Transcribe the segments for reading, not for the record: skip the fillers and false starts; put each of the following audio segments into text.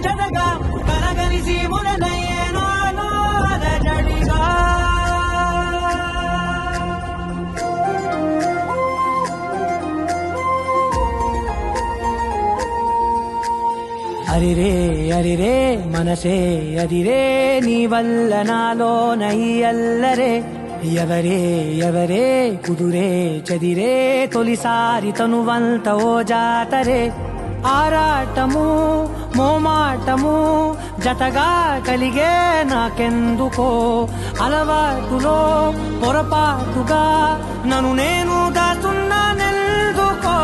జతగా కలగలిసి ముననయ్యేనో అలజడిగా. అరిరే అరిరే మనసే అదిరే నీ వల్ల నాలో నయ్యల్లరే. ఎవరే ఎవరే కుదురే చెదిరే తొలిసారి తనువంత ఓ జాతరే. ఆరాటము మోమాటము జతగా కలిగే నాకెందుకో. అలవాటులో పొరపాటుగా నన్ను నేను దాచున్నానెందుకో.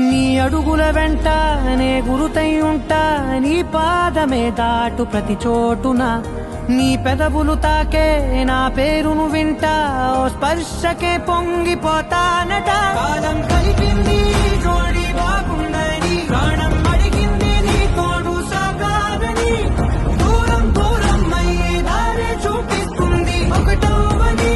నీ అడుగుల వెంట నే గురుతై ఉంటా. నీ పాదమే దాటు ప్రతి చోటున. నీ పెదవులు తాకే నా పేరును వింటా. ఓ స్పర్శకే పొంగిపోతానట. కాలం కలిపింది జోడి బాగుందని ప్రాణం అడిగింది నీ తోడు సాగాలని. దూరం దూరం అయ్యే దారి చూపిస్తుంది ఒకటవని.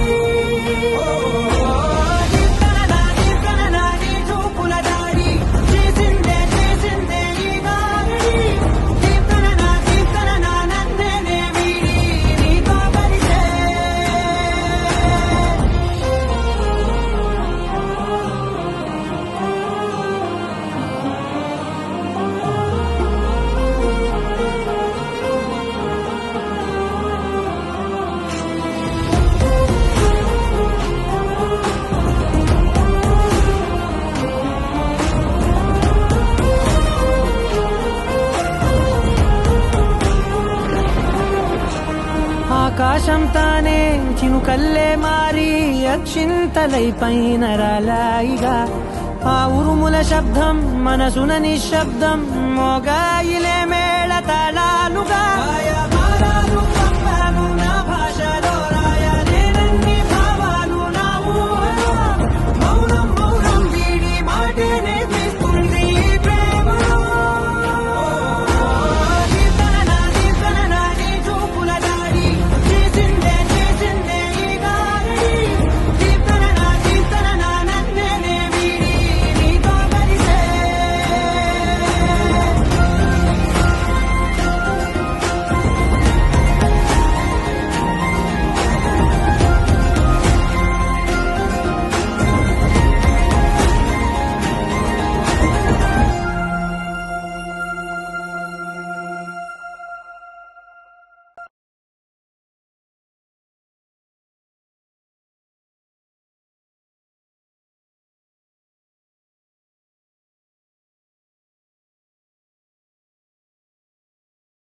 ఆకాశం తానే చినుకల్లే మారి అక్షింతలై పైన రాలాయిగా. ఆ ఉరుముల శబ్దం మనసున నిశ్శబ్దం మోగాయిలేమే